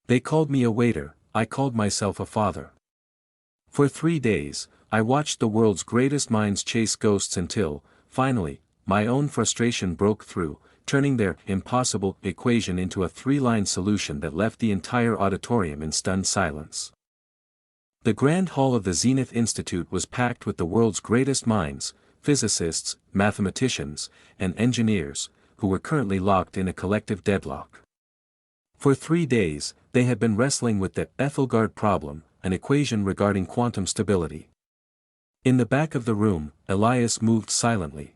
They called me a waiter, I called myself a father. For 3 days, I watched the world's greatest minds chase ghosts until, finally, my own frustration broke through, turning their impossible equation into a 3-line solution that left the entire auditorium in stunned silence. The grand hall of the Zenith Institute was packed with the world's greatest minds, physicists, mathematicians, and engineers, who were currently locked in a collective deadlock. For 3 days, they had been wrestling with the Aethelgard Problem, an equation regarding quantum stability. In the back of the room, Elias moved silently.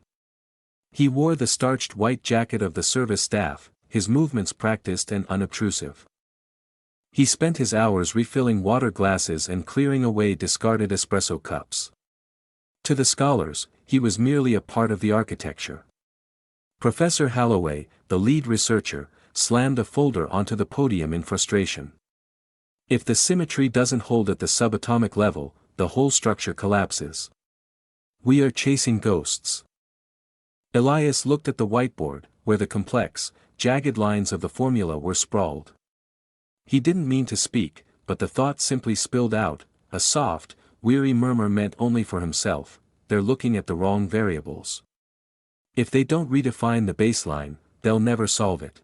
He wore the starched white jacket of the service staff, his movements practiced and unobtrusive. He spent his hours refilling water glasses and clearing away discarded espresso cups. To the scholars, he was merely a part of the architecture. Professor Holloway, the lead researcher, slammed a folder onto the podium in frustration. If the symmetry doesn't hold at the subatomic level, the whole structure collapses. We are chasing ghosts. Elias looked at the whiteboard, where the complex, jagged lines of the formula were sprawled. He didn't mean to speak, but the thought simply spilled out, a soft, weary murmur meant only for himself. They're looking at the wrong variables. If they don't redefine the baseline, they'll never solve it.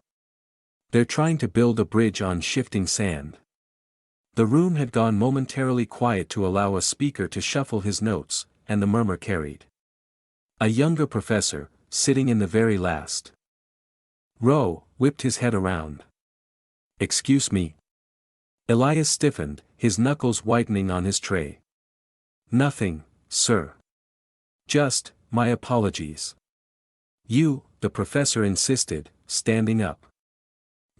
They're trying to build a bridge on shifting sand. The room had gone momentarily quiet to allow a speaker to shuffle his notes, and the murmur carried. A younger professor, sitting in the very last row, whipped his head around. "Excuse me." Elias stiffened, his knuckles whitening on his tray. "Nothing, sir. Just, my apologies." "You," the professor insisted, standing up.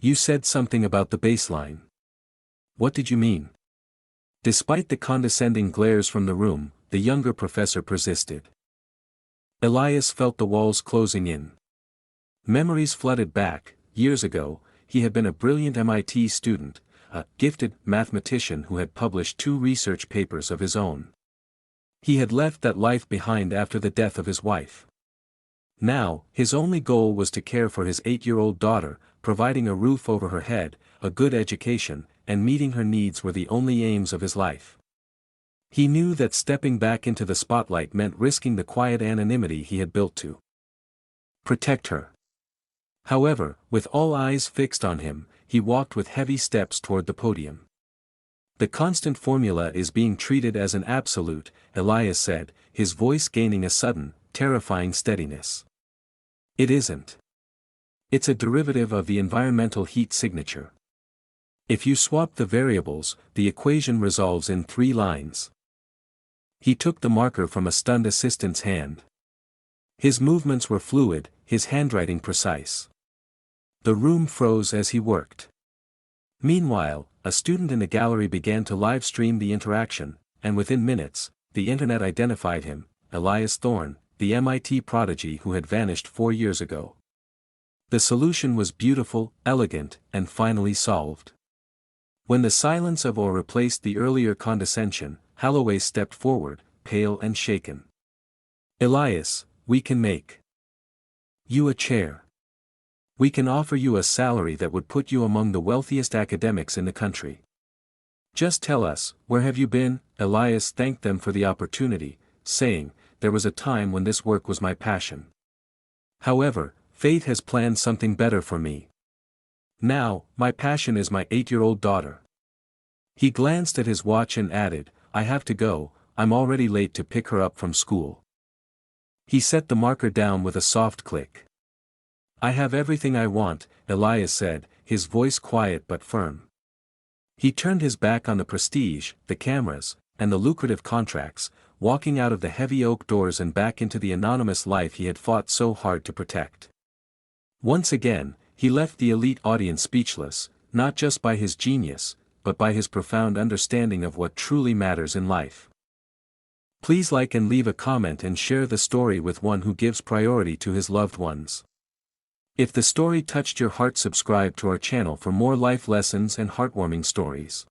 "You said something about the baseline. What did you mean?" Despite the condescending glares from the room, the younger professor persisted. Elias felt the walls closing in. Memories flooded back. Years ago, he had been a brilliant MIT student, a gifted mathematician who had published 2 research papers of his own. He had left that life behind after the death of his wife. Now, his only goal was to care for his 8-year-old daughter, providing a roof over her head, a good education, and meeting her needs were the only aims of his life. He knew that stepping back into the spotlight meant risking the quiet anonymity he had built to protect her. However, with all eyes fixed on him, he walked with heavy steps toward the podium. "The constant formula is being treated as an absolute," Elias said, his voice gaining a sudden, terrifying steadiness. "It isn't. It's a derivative of the environmental heat signature. If you swap the variables, the equation resolves in 3 lines." He took the marker from a stunned assistant's hand. His movements were fluid, his handwriting precise. The room froze as he worked. Meanwhile, a student in the gallery began to live stream the interaction, and within minutes, the internet identified him, Elias Thorne, the MIT prodigy who had vanished 4 years ago. The solution was beautiful, elegant, and finally solved. When the silence of awe replaced the earlier condescension, Holloway stepped forward, pale and shaken. "Elias, we can make you a chair. We can offer you a salary that would put you among the wealthiest academics in the country. Just tell us, where have you been?" Elias thanked them for the opportunity, saying, "There was a time when this work was my passion. However, fate has planned something better for me. Now, my passion is my 8-year-old daughter." He glanced at his watch and added, "I have to go, I'm already late to pick her up from school." He set the marker down with a soft click. "I have everything I want," Elias said, his voice quiet but firm. He turned his back on the prestige, the cameras, and the lucrative contracts, walking out of the heavy oak doors and back into the anonymous life he had fought so hard to protect. Once again, he left the elite audience speechless, not just by his genius, but by his profound understanding of what truly matters in life. Please like and leave a comment and share the story with one who gives priority to his loved ones. If the story touched your heart, subscribe to our channel for more life lessons and heartwarming stories.